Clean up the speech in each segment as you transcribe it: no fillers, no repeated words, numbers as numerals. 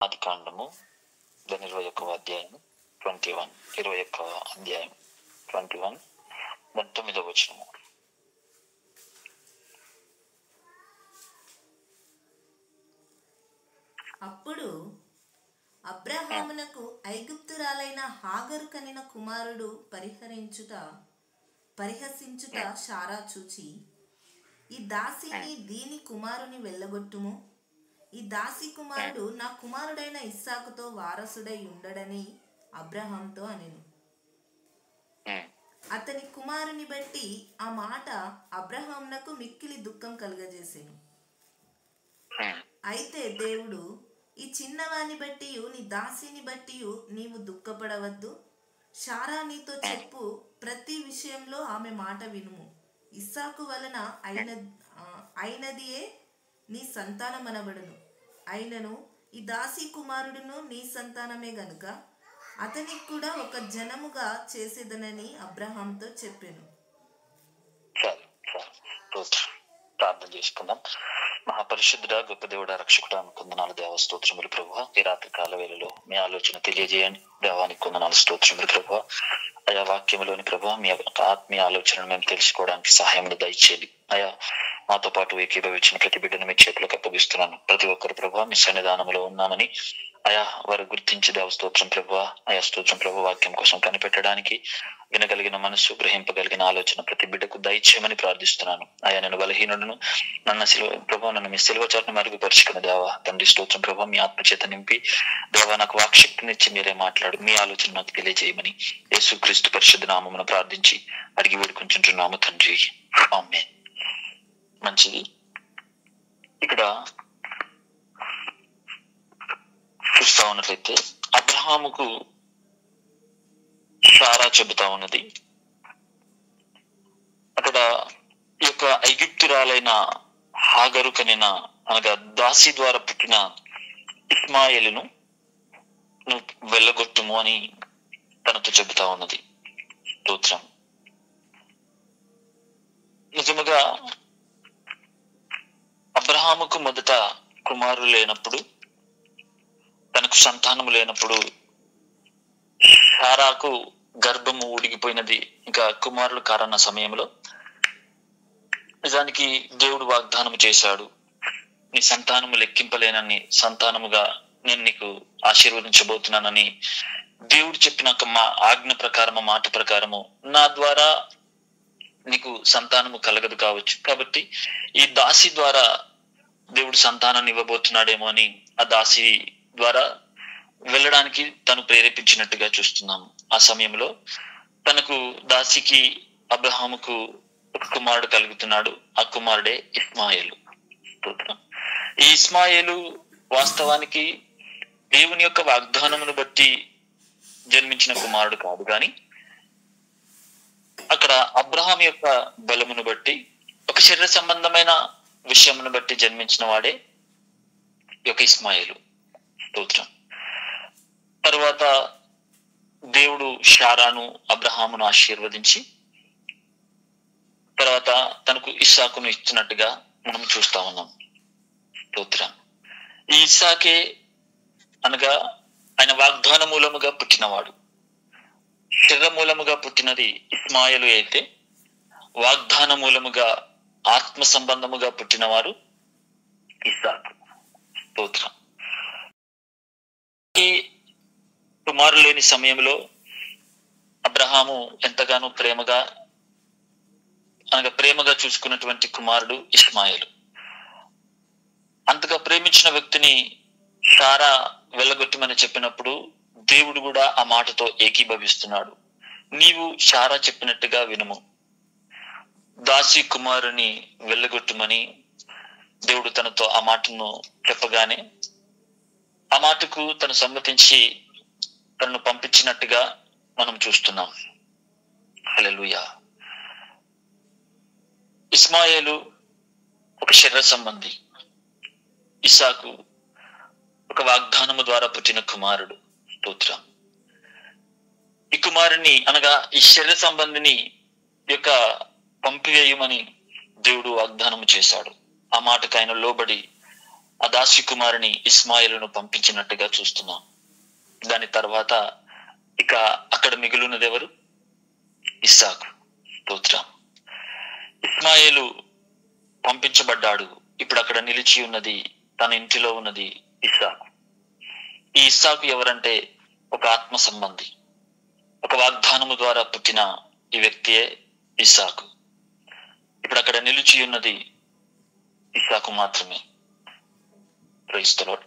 ఆది కాండము 21వ అధ్యాయం 21వ అధ్యాయం 21 9వ వచనము. అప్పుడు అబ్రహామునకు ఐగుప్తురాలైన హాగరు కనిన కుమారుడు పరిహసించుట శారా చూచి, ఈ దాసిని దీని కుమారుని వెళ్ళగొట్టుము, ఈ దాసి కుమారుడు నా కుమారుడైన ఇస్సాకుతో వారసుడై ఉండడని అబ్రహాంతో అనెను. అతని కుమారుని బట్టి ఆ మాట అబ్రహామునకు మిక్కిలి దుఃఖం కలుగజేసెను. అయితే దేవుడు, ఈ చిన్నవాని బట్టి నీ దాసిని బట్టి నీవు దుఃఖపడవద్దు, శారా నీతో చెప్పు ప్రతి విషయంలో ఆమె మాట వినుము, ఇస్సాకు వలన అయినదియే నీ సంతానమనబడును, అయినను ఈ దాసి కుమారుడును నీ సంతానమే గనుక అతనికి కూడా ఒక జనముగా చేసేదనని అబ్రహాంతో చెప్పెను. ప్రార్థన చేసుకుందాం. మహాపరిశుద్ధుడ, గొప్ప దేవుడ, రక్షకుడా, కొందనాలు దేవ స్తోత్రములు ప్రభువా. ఈ రాత్రి కాల వేళలో మీ ఆలోచన తెలియజేయండి దేవానికి కొందనాలు స్తోత్రములు ప్రభువా. ఆయా వాక్యములోని ప్రభువా మీ ఆత్మీయ ఆలోచనను మేము తెలుసుకోవడానికి సహాయమును దయచేయండి. ఆయా మాతో పాటు ఏకీభవించిన ప్రతి బిడ్డను మీ చేతులకు అప్పగిస్తున్నాను. ప్రతి ఒక్కరు ప్రభువా మీ సన్నిధానంలో ఉన్నామని ఆయా వారు గుర్తించి దేవ స్తోత్రం ప్రభువా. ఆయా స్తోత్రం ప్రభు వాక్యం కోసం కనిపెట్టడానికి వినగలిగిన మనసు, గ్రహింపగలిగిన ఆలోచన ప్రతి బిడ్డకు దయచేయమని ప్రార్థిస్తున్నాను. ఆయా నేను బలహీనుడును, నన్ను మీ సిలువ చాటును మరుగుపరుచుకున్న దేవా తండ్రి స్తోత్రం ప్రభు మీ ఆత్మచేత నింపి దేవా నాకు వాక్శక్తినిచ్చి మీరే మాట్లాడు, మీ ఆలోచన నాకు తెలియజేయమని యేసుక్రీస్తు పరిశుద్ధ నామమున ప్రార్థించి అడిగి వేడుకుంటున్నాము తండ్రి, ఆమేన్. మంచిది. ఇక్కడ చూస్తా ఉన్నట్లయితే అబ్రహాముకు శారా చెబుతా ఉన్నది, అక్కడ ఈ యొక్క ఐగుప్తురాలైన హాగరు కనిన అనగా దాసి ద్వారా పుట్టిన ఇస్మాయిలును నువ్వు వెళ్ళగొట్టుము అని తనతో చెబుతా ఉన్నది. స్తోత్రం. నిజముగా అబ్రహాముకు మొదట కుమారులు లేనప్పుడు, తనకు సంతానము లేనప్పుడు శారాకు గర్భము ఉడిగిపోయినది, ఇంకా కుమారులు కారన్న సమయంలో నిజానికి దేవుడు వాగ్దానము చేశాడు, నీ సంతానము లెక్కింపలేనని సంతానముగా నేను నీకు ఆశీర్వదించబోతున్నానని దేవుడు చెప్పిన మా ఆజ్ఞ ప్రకారము, మాట ప్రకారము నా ద్వారా నీకు సంతానము కలగదు కావచ్చు, కాబట్టి ఈ దాసి ద్వారా దేవుడు సంతానాన్ని ఇవ్వబోతున్నాడేమో అని ఆ దాసి ద్వారా వెళ్ళడానికి తను ప్రేరేపించినట్టుగా చూస్తున్నాము. ఆ సమయంలో తనకు దాసికి అబ్రహాముకు ఒక కుమారుడు కలుగుతున్నాడు. ఆ కుమారుడే ఇస్మాయిలు. ఈ ఇస్మాయిలు వాస్తవానికి దేవుని యొక్క వాగ్దానమును బట్టి జన్మించిన కుమారుడు కాదు, కానీ అక్కడ అబ్రహాం యొక్క బలమును బట్టి, ఒక శరీర సంబంధమైన విషయమును బట్టి జన్మించిన వాడే ఈ యొక్క ఇస్మాయిలు. స్తోత్రం. తరువాత దేవుడు శారాను, అబ్రహామును ఆశీర్వదించి తర్వాత తనకు ఇస్సాకును ఇచ్చినట్టుగా మనం చూస్తా ఉన్నాం. స్తోత్రం. ఈ ఇస్సాకే అనగా ఆయన వాగ్దాన మూలముగా పుట్టినవాడు. శరీర మూలముగా పుట్టినది ఇస్మాయిలు అయితే, వాగ్దాన మూలముగా ఆత్మ సంబంధముగా పుట్టినవారు ఇస్సాకు. స్తోత్రం. ఈ కుమారులు లేని సమయంలో అబ్రహాము ఎంతగానో ప్రేమగా చూసుకున్నటువంటి కుమారుడు ఇస్మాయిలు. అంతగా ప్రేమించిన వ్యక్తిని శారా వెళ్ళగొట్టమని చెప్పినప్పుడు దేవుడు కూడా ఆ మాటతో ఏకీభవిస్తున్నాడు. నీవు శారా చెప్పినట్టుగా వినుము, దాసి కుమారుని వెళ్ళగొట్టుమని దేవుడు తనతో ఆ మాటను చెప్పగానే ఆ మాటకు తను సమ్మతించి తనను పంపించినట్టుగా మనం చూస్తున్నాం. హల్లెలూయా. ఇస్మాయిలు ఒక శరీర సంబంధి, ఇస్సాకు ఒక వాగ్దానము ద్వారా పుట్టిన కుమారుడు. స్తోత్రం. ఈ కుమారుని అనగా ఈ శరీర సంబంధిని యొక్క పంపివేయమని దేవుడు వాగ్దానము చేశాడు. ఆ మాటకు ఆయన లోబడి ఆ దాసి కుమారుని ఇస్మాయిలును పంపించినట్టుగా చూస్తున్నాం. దాని తర్వాత ఇక అక్కడ మిగిలినది ఎవరు? ఇస్సాకు. స్తోత్రం. ఇస్మాయిలు పంపించబడ్డాడు. ఇప్పుడు అక్కడ నిలిచి ఉన్నది, తన ఇంటిలో ఉన్నది ఇస్సాకు. ఈ ఇస్సాకు ఎవరంటే ఒక ఆత్మ సంబంధి, ఒక వాగ్దానము ద్వారా పుట్టిన ఈ వ్యక్తియే ఇస్సాకు. ఇప్పుడు అక్కడ నిలిచి ఉన్నది ఇస్సాకు మాత్రమే. Praise the Lord.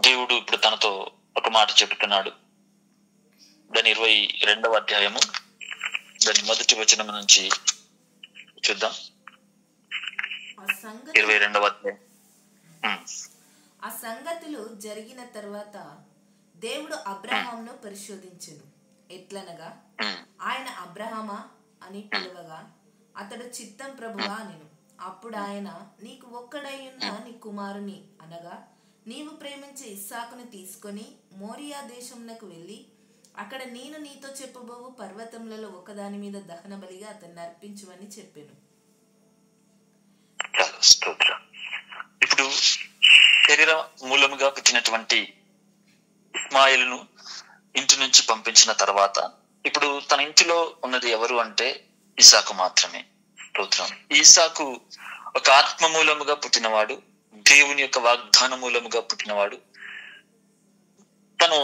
దేవుడు ఇప్పుడు తనతో ఒక మాట చెబుతున్నాడు. దాని 22వ అధ్యాయము దాని మొదటి వచనం నుంచి చూద్దాం. 22వ అధ్యాయం. ఆ సంగతులు జరిగిన తర్వాత దేవుడు అబ్రహామును పరిశోధించెను. ఎట్లనగా ఆయన అబ్రహామా అని పిలువగా అతడు చిత్తం ప్రభువా అనెను. అప్పుడు ఆయన, నీకు ఒక్కడైయున్న నీ కుమారుని అనగా నీవు ప్రేమించే ఇస్సాకును తీసుకొని మోరియా దేశమునకు వెళ్ళి అక్కడ నేను నీతో చెప్పబోవు పర్వతములలో ఒకదాని మీద దహన బలిగా అతన్ని అర్పించుమని చెప్పెను. ఇప్పుడు శరీర మూలముగా పుట్టినటువంటి ఇస్మాయిలును ఇంటి నుంచి పంపించిన తర్వాత ఇప్పుడు తన ఇంటిలో ఉన్నది ఎవరు అంటే ఇస్సాకు మాత్రమే. స్తోత్రం. ఇస్సాకు ఒక ఆత్మ మూలముగా పుట్టినవాడు, దేవుని యొక్క వాగ్దాన మూలముగా పుట్టినవాడు. తను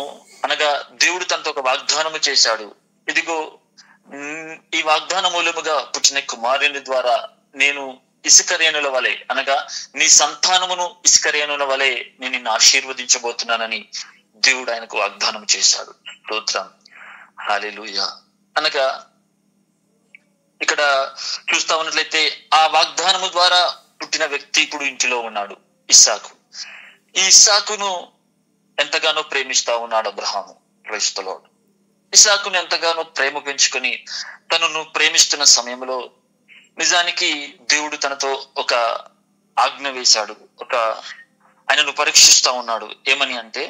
అనగా దేవుడు తనతో ఒక వాగ్దానము చేశాడు. ఇదిగో ఈ వాగ్దాన మూలముగా పుట్టిన కుమారుని ద్వారా నేను ఇసుక రేణుల వలె అనగా నీ సంతానమును ఇసుక రేణుల వలె నేను నిన్ను ఆశీర్వదించబోతున్నానని దేవుడు ఆయనకు వాగ్దానం చేశాడు. స్తోత్రం. హల్లెలూయా. అనగా ఇక్కడ చూస్తా ఉన్నట్లయితే ఆ వాగ్దానము ద్వారా పుట్టిన వ్యక్తి ఇప్పుడు ఇంటిలో ఉన్నాడు, ఇస్సాకు. ఈ ఇస్సాకును ఎంతగానో ప్రేమిస్తా ఉన్నాడు అబ్రహాము. Praise the lord. ఇస్సాకును ఎంతగానో ప్రేమ పెంచుకొని తనను ప్రేమిస్తున్న సమయంలో నిజానికి దేవుడు తనతో ఒక ఆజ్ఞ వేశాడు. ఆయనను పరీక్షిస్తా ఉన్నాడు. ఏమని అంటే,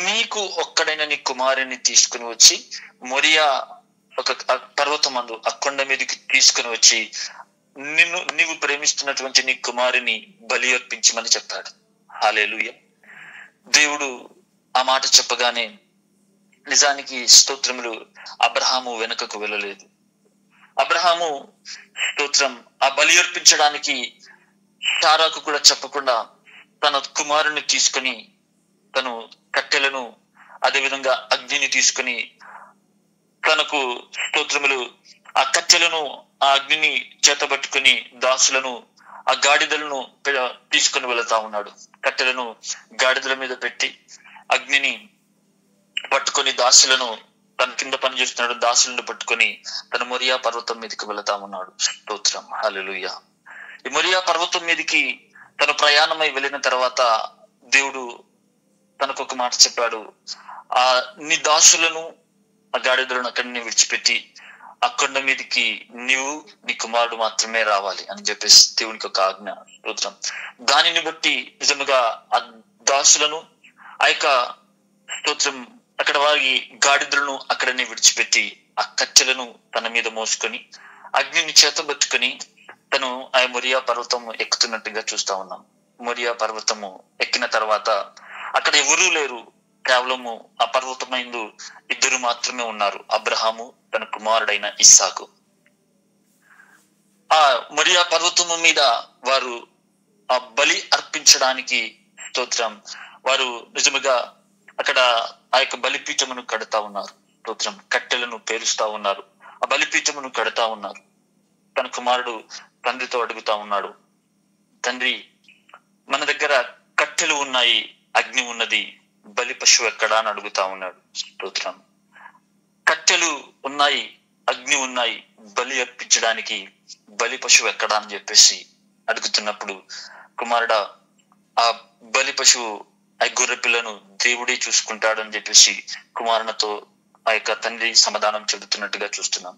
నీకు ఒక్కడైన నీ కుమారుని తీసుకుని వచ్చి మొరియా ఒక పర్వతమందు ఆ కొండ మీదకి తీసుకుని వచ్చి నీవు ప్రేమిస్తున్నటువంటి నీ కుమారుని బలి అర్పించమని చెప్పాడు. హల్లెలూయా. దేవుడు ఆ మాట చెప్పగానే నిజానికి స్తోత్రములు అబ్రహాము వెనుకకు వెళ్ళలేదు. అబ్రహాము స్తోత్రం ఆ బలి అర్పించడానికి శారాకు కూడా చెప్పకుండా తన కుమారుని తీసుకుని తను కట్టెలను అదేవిధంగా అగ్నిని తీసుకుని తనకు స్తోత్రములు ఆ కట్టెలను ఆ అగ్నిని చేతబట్టుకుని దాసులను ఆ గాడిదలను తీసుకుని వెళతా ఉన్నాడు. కట్టెలను గాడిదల మీద పెట్టి అగ్నిని పట్టుకొని దాసులను తన కింద పని చేస్తున్నాడు. దాసులను పట్టుకొని తన మొరియా పర్వతం మీదకి వెళతా ఉన్నాడు. స్తోత్రం. హల్లెలూయా. ఈ మొరియా పర్వతం మీదకి తను ప్రయాణమై వెళ్ళిన తర్వాత దేవుడు తనకు ఒక మాట చెప్పాడు. నీ దాసులను ఆ గాడిదలను అక్కడిని విడిచిపెట్టి ఆ కొండ మీదకి నీవు నీ కుమారుడు మాత్రమే రావాలి అని చెప్పేసి దేవునికి ఒక ఆజ్ఞ. స్తోత్రం. దానిని బట్టి నిజముగా ఆ దాసులను ఆ యొక్క స్తోత్రం అక్కడ వారి గాడిదలను అక్కడనే విడిచిపెట్టి ఆ కట్టెలను తన మీద మోసుకొని అగ్నిని చేతబట్టుకొని తను ఆ మొరియా పర్వతం ఎక్కుతున్నట్టుగా చూస్తా ఉన్నాం. మొరియా పర్వతము ఎక్కిన తర్వాత అక్కడ ఎవరూ లేరు, కేవలము ఆ పర్వతమైందు ఇద్దరు మాత్రమే ఉన్నారు, అబ్రహాము తన కుమారుడైన ఇస్సాకు. ఆ మొరియా పర్వతము మీద వారు ఆ బలి అర్పించడానికి స్తోత్రం వారు నిజముగా అక్కడ ఆ యొక్క బలిపీఠమును కడతా ఉన్నారు. స్తోత్రం. కట్టెలను పేరుస్తా ఉన్నారు, ఆ బలిపీఠమును కడతా ఉన్నారు. తన కుమారుడు తండ్రితో అడుగుతా ఉన్నాడు, తండ్రి మన దగ్గర కట్టెలు ఉన్నాయి, అగ్ని ఉన్నది, బలి పశువు ఎక్కడా అని అడుగుతా ఉన్నాడు. స్తోత్రం. కట్టెలు ఉన్నాయి, అగ్ని ఉన్నాయి, బలి అర్పించడానికి బలి పశువు ఎక్కడా అని చెప్పేసి అడుగుతున్నప్పుడు, కుమారుడా ఆ బలి పశువు ఆ గొర్రె పిల్లను దేవుడే చూసుకుంటాడు అని చెప్పేసి కుమారునితో ఆ యొక్క తండ్రి సమాధానం చెబుతున్నట్టుగా చూస్తున్నాం.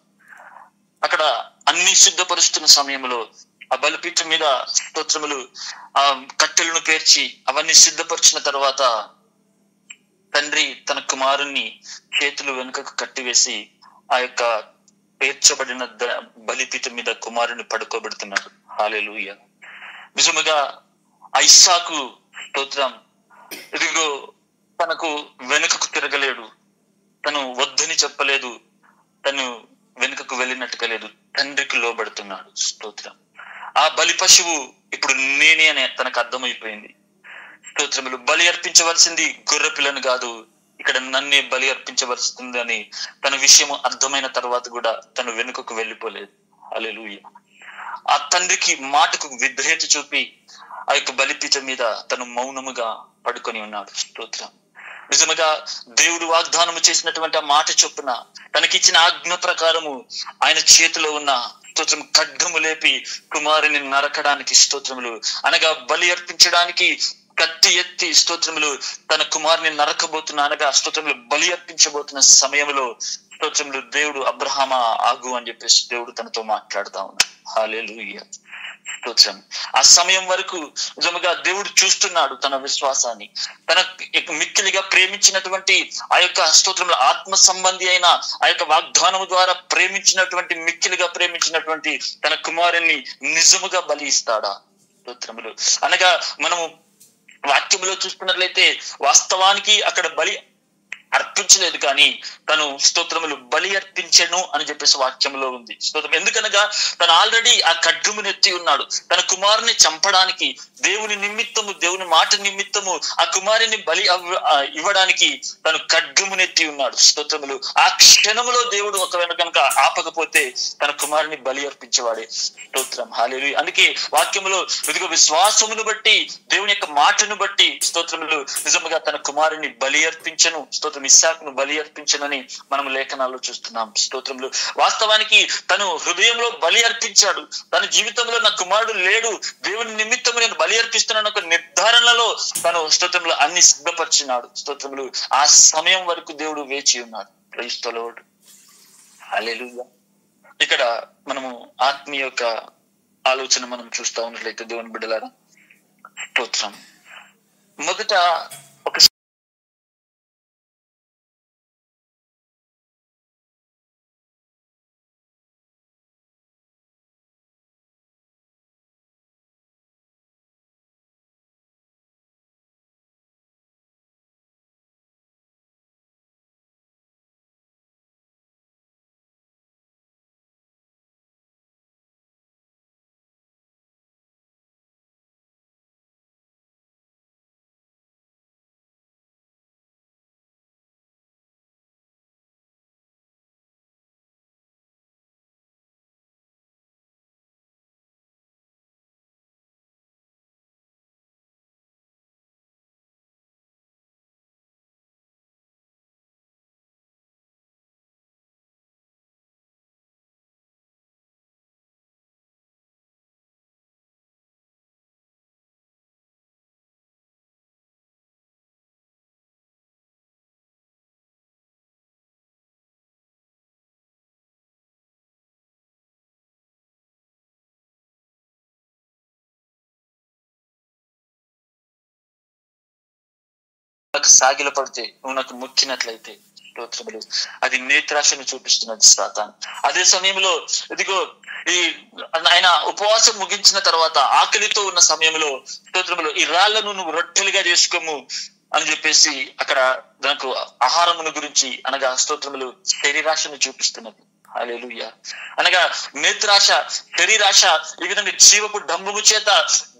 అక్కడ అన్ని సిద్ధపరుస్తున్న సమయంలో ఆ బలిపీఠం మీద స్తోత్రములు ఆ కట్టెలను పేర్చి అవన్నీ సిద్ధపరిచిన తర్వాత తండ్రి తన కుమారుణ్ణి చేతులు వెనుకకు కట్టివేసి ఆ యొక్క పేర్చబడిన బలిపీఠం మీద కుమారుని పడుకోబెడుతున్నాడు. హల్లెలూయా. నిజముగా ఇస్సాకు స్తోత్రం ఇదిగో తనకు వెనుకకు తిరగలేడు, తను వద్దని చెప్పలేదు, తను వెనుకకు వెళ్ళినట్టుగా లేదు, తండ్రికి లోబడుతున్నాడు. స్తోత్రం. ఆ బలి పశువు ఇప్పుడు నేనే అని తనకు అర్థమైపోయింది. స్తోత్రములు. బలి అర్పించవలసింది గొర్రె పిల్లను కాదు, ఇక్కడ నన్నే బలి అర్పించవలసింది అని తన విషయం అర్థమైన తర్వాత కూడా తను వెనుకకు వెళ్ళిపోలేదు. హల్లెలూయా. ఆ తండ్రికి మాటకు విధేయత చూపి ఆ యొక్క బలిపీఠం మీద తను మౌనముగా పడుకొని ఉన్నాడు. స్తోత్రం. నిజముగా దేవుడు వాగ్దానము చేసినటువంటి ఆ మాట చొప్పున తనకిచ్చిన ఆజ్ఞ ప్రకారము ఆయన చేతిలో ఉన్న స్తోత్రం ఖడ్గము లేపి కుమారుని నరకడానికి, స్తోత్రములు అనగా బలి అర్పించడానికి కత్తి ఎత్తి స్తోత్రములు తన కుమారుని నరకబోతున్న అనగా స్తోత్రములు బలి అర్పించబోతున్న సమయంలో స్తోత్రములు దేవుడు అబ్రహామా ఆగు అని చెప్పేసి దేవుడు తనతో మాట్లాడుతా ఉన్నాడు. హల్లెలూయా. స్తోత్రం. ఆ సమయం వరకు నిజముగా దేవుడు చూస్తున్నాడు తన విశ్వాసాన్ని, తన మిక్కిలిగా ప్రేమించినటువంటి ఆ యొక్క స్తోత్రముల ఆత్మ సంబంధి అయిన ఆ యొక్క వాగ్దానము ద్వారా ప్రేమించినటువంటి మిక్కిలిగా ప్రేమించినటువంటి తన కుమారుని నిజముగా బలి ఇస్తాడా? స్తోత్రములు అనగా మనము వాక్యంలో చూసుకున్నట్లయితే వాస్తవానికి అక్కడ బలి అర్పించలేదు, కానీ తను స్తోత్రములు బలి అర్పించెను అని చెప్పేసి వాక్యంలో ఉంది. స్తోత్రం. ఎందుకనగా తను ఆల్రెడీ ఆ ఖడ్గమును ఎత్తి ఉన్నాడు. తన కుమారుని చంపడానికి, దేవుని నిమిత్తము, దేవుని మాట నిమిత్తము ఆ కుమారుని బలి ఇవ్వడానికి తను ఖడ్గమును ఎత్తి ఉన్నాడు. స్తోత్రములు. ఆ క్షణములో దేవుడు ఒకవేళ కనుక ఆపకపోతే తన కుమారుని బలి అర్పించేవాడే. స్తోత్రం. హల్లెలూయా. అందుకే వాక్యములో ఇదిగో విశ్వాసమును బట్టి, దేవుని యొక్క మాటను బట్టి స్తోత్రములు నిజముగా తన కుమారుని బలి అర్పించను, స్తోత్రం ఇస్సాకును బలి అర్పించనని మనం లేఖనాల్లో చూస్తున్నాం. స్తోత్రములు. వాస్తవానికి తను హృదయంలో బలి అర్పించాడు. తన జీవితంలో నా కుమారుడు లేడు, దేవుని నిమిత్తము నేను బలి అర్పిస్తున్నాను ఒక నిర్ధారణలో తను స్తోత్రములు అన్ని సిద్ధపరిచినాడు. స్తోత్రములు. ఆ సమయం వరకు దేవుడు వేచి ఉన్నాడు. Praise the Lord. హల్లెలూయా. ఇక్కడ మనము ఆత్మీయ యొక్క ఆలోచన మనం చూస్తా ఉన్నట్లయితే దేవుని బిడ్డలారా, స్తోత్రం. మొదట ఒక సాగిల పడితే నువ్వు నాకు మొక్కినట్లయితే స్తోత్రములు అది నేత్రాశను చూపిస్తున్నది సాతాను. అదే సమయంలో ఇదిగో ఈ ఆయన ఉపవాసం ముగించిన తర్వాత ఆకలితో ఉన్న సమయంలో స్తోత్రములు ఈ రాళ్లను నువ్వు రొట్టెలుగా చేసుకోము అని చెప్పేసి అక్కడ దానికి ఆహారమును గురించి అనగా స్తోత్రములు శరీరాశను చూపిస్తున్నది. హల్లెలూయా. అనగా నేత్రాశ, శరీరాశ ఈ విధంగా జీవపు డంబము చేత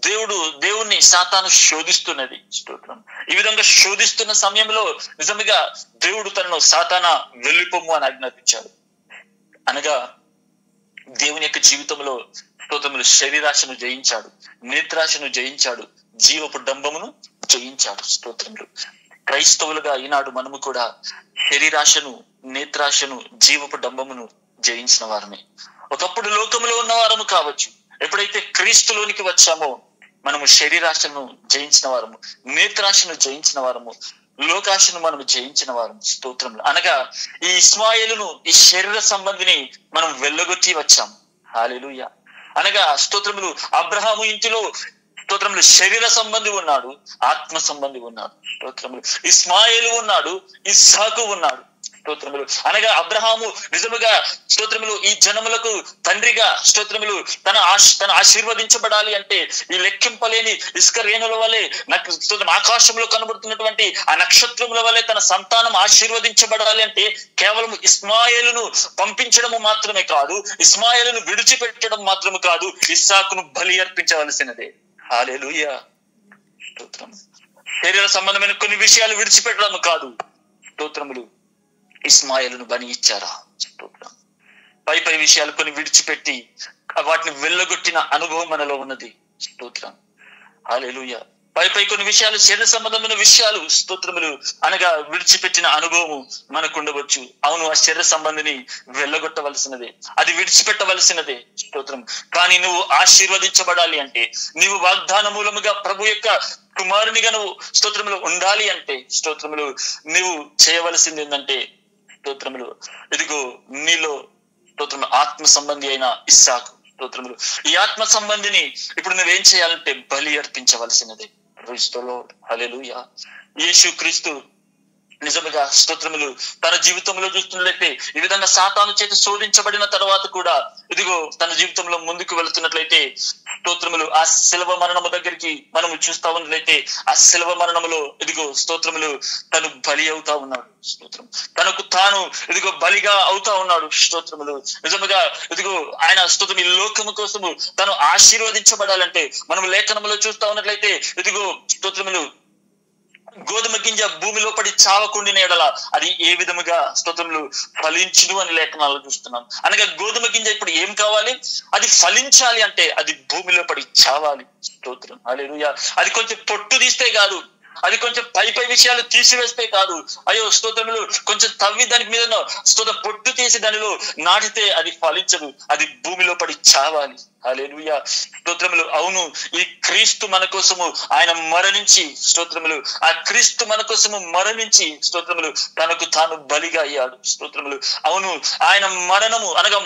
దేవుణ్ణి సాతాను శోధిస్తున్నది. స్తోత్రం. ఈ విధంగా శోధిస్తున్న సమయంలో నిజంగా దేవుడు తనను సాతానా వెళ్ళిపోము అని ఆజ్ఞాపించాడు. అనగా దేవుని యొక్క జీవితంలో స్తోత్రములు శరీరాశను జయించాడు, నేత్రాశను జయించాడు, జీవపు డంబమును జయించాడు. స్తోత్రములు. క్రైస్తవులుగా ఈనాడు మనము కూడా శరీరాశను, నేత్రాశను, జీవపు డంబమును జయించిన వారమే. ఒకప్పుడు లోకంలో ఉన్న వారము కావచ్చు, ఎప్పుడైతే క్రీస్తులోనికి వచ్చామో మనము శరీరాశను జయించిన వారము, నేత్రాశను జయించిన వారము, లోకాశను మనము జయించిన వారము. స్తోత్రములు. అనగా ఈ ఇస్మాయేలును, ఈ శరీర సంబంధిని మనం వెళ్ళగొట్టి వచ్చాము. హల్లెలూయా. అనగా స్తోత్రములు అబ్రహాము ఇంటిలో స్తోత్రములు శరీర సంబంధి ఉన్నాడు, ఆత్మ సంబంధి ఉన్నాడు. స్తోత్రములు. ఇస్మాయేలు ఉన్నాడు, ఇస్సాకు ఉన్నాడు. స్తోత్రములు. అనగా అబ్రహాము నిజముగా స్తోత్రములు ఈ జనములకు తండ్రిగా స్తోత్రములు తన ఆశీర్వదించబడాలి అంటే ఈ లెక్కింపలేని ఇసుక రేణుల వలె నాకు స్తోత్రం ఆకాశంలో కనబడుతున్నటువంటి ఆ నక్షత్రముల వలె తన సంతానం ఆశీర్వదించబడాలి అంటే కేవలం ఇస్మాయేలును పంపించడము మాత్రమే కాదు, ఇస్మాయేలును విడిచిపెట్టడం మాత్రమే కాదు, ఇస్సాకును బలి అర్పించవలసినదే. హల్లెలూయా. స్తోత్రం. శరీర సంబంధమైన కొన్ని విషయాలు విడిచిపెట్టడం కాదు, స్తోత్రములు ఇస్మాయిలును బలి ఇచ్చారా. స్తోత్రం. పై విషయాలు కొన్ని విడిచిపెట్టి వాటిని వెళ్ళగొట్టిన అనుభవం మనలో ఉన్నది. స్తోత్రం. హల్లెలూయా. పై కొన్ని విషయాలు శరీర సంబంధమైన విషయాలు స్తోత్రములు అనగా విడిచిపెట్టిన అనుభవం మనకు ఉండవచ్చు. అవును, ఆ శరీర సంబంధిని వెళ్ళగొట్టవలసినదే, అది విడిచిపెట్టవలసినదే. స్తోత్రం. కానీ నువ్వు ఆశీర్వదించబడాలి అంటే, నీవు వాగ్దాన మూలముగా ప్రభు యొక్క కుమారునిగా నువ్వు స్తోత్రములు ఉండాలి అంటే, స్తోత్రములు నువ్వు చేయవలసింది ఏంటంటే, స్తోత్రములు ఇదిగో నీలో స్తోత్రములు ఆత్మ సంబంధి అయిన ఇస్సాకు స్తోత్రములు ఈ ఆత్మ సంబంధిని ఇప్పుడు నువ్వేం చేయాలంటే బలి అర్పించవలసినదే. హల్లెలూయా. యేసు క్రీస్తు నిజముగా స్తోత్రములు తన జీవితంలో చూస్తున్నట్లయితే ఈ విధంగా సాతాను చేత శోధించబడిన తర్వాత కూడా ఇదిగో తన జీవితంలో ముందుకు వెళుతున్నట్లయితే స్తోత్రములు ఆ శిలువ మరణము దగ్గరికి మనము చూస్తా ఉన్నట్లయితే ఆ శిలువ మరణములో ఇదిగో స్తోత్రములు తను బలి అవుతా ఉన్నాడు. స్తోత్రం. తనకు తాను ఇదిగో బలిగా అవుతా ఉన్నాడు. స్తోత్రములు నిజముగా ఇదిగో ఆయన స్తోత్రం ఈ లోకము కోసము తను ఆశీర్వదించబడాలంటే మనం లేఖనములో చూస్తా ఉన్నట్లయితే ఇదిగో స్తోత్రములు గోధుమ గింజ భూమిలో పడి చావకుండిన ఎడల అది ఏ విధముగా స్తోత్రములు ఫలించును అని లేఖనాలు చూస్తున్నాం. అనగా గోధుమ గింజ ఇప్పుడు ఏం కావాలి, అది ఫలించాలి అంటే అది భూమిలో పడి చావాలి. స్తోత్రం. హల్లెలూయా. అది కొంచెం పొట్టు తీస్తే కాదు, అది కొంచెం పై విషయాలు తీసివేస్తే కాదు, అయ్యో స్తోత్రములు కొంచెం తవ్వి దాని మీద స్తోత్రం పొట్టు తీసి దానిలో నాటితే అది ఫలించదు, అది భూమిలో పడి చావాలి. హల్లెలూయా. స్తోత్రములు. అవును, ఈ క్రీస్తు మన కోసము ఆయన మరణించి స్తోత్రములు ఆ క్రీస్తు మన కోసము మరణించి స్తోత్రములు తనకు తాను బలిగా అయ్యాడు. స్తోత్రములు. అవును, ఆయన మరణము అనగా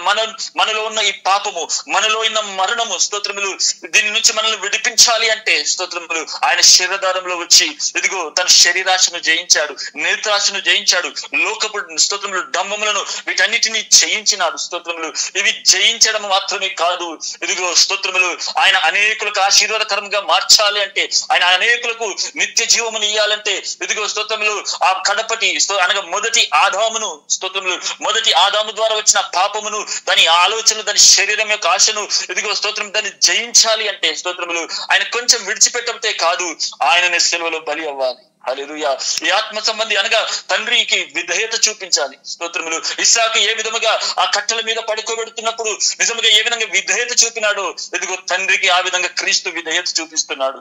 మనలో ఉన్న ఈ పాపము, మనలో ఉన్న మరణము స్తోత్రములు దీని నుంచి మనల్ని విడిపించాలి అంటే స్తోత్రములు ఆయన శరీరధారంలో వచ్చి ఇదిగో తన శరీరాశను జయించాడు, నేత్రాశను జయించాడు, లోకపు స్తోత్రములు డంబములను వీటన్నిటిని జయించినాడు. స్తోత్రములు ఇవి జయించడం మాత్రమే కాదు, ఇదిగో స్తోత్రములు ఆయన అనేకులకు ఆశీర్వాదకరంగా మార్చాలి అంటే, ఆయన అనేకులకు నిత్య జీవమును ఇయ్యాలంటే ఇదిగో స్తోత్రములు ఆ కడపటి అనగా మొదటి ఆదామును స్తోత్రములు మొదటి ఆదాము ద్వారా వచ్చిన పాపమును దాని ఆలోచనలు దాని శరీరం యొక్క ఆశను ఇదిగో స్తోత్రం దాన్ని జయించాలి అంటే స్తోత్రములు ఆయన కొంచెం విడిచిపెట్టతే కాదు, ఆయనని సిలువలో బలి అవ్వాలి. హల్లెలూయా. ఈ ఆత్మ సంబంధి అనగా తండ్రికి విధేయత చూపించాలి. స్తోత్రములు ఇస్సాకు ఏ విధముగా ఆ కట్టెల మీద పడుకోబెడుతున్నప్పుడు నిజముగా ఏ విధంగా విధేయత చూపినాడో ఇదిగో తండ్రికి ఆ విధంగా క్రీస్తు విధేయత చూపిస్తున్నాడు.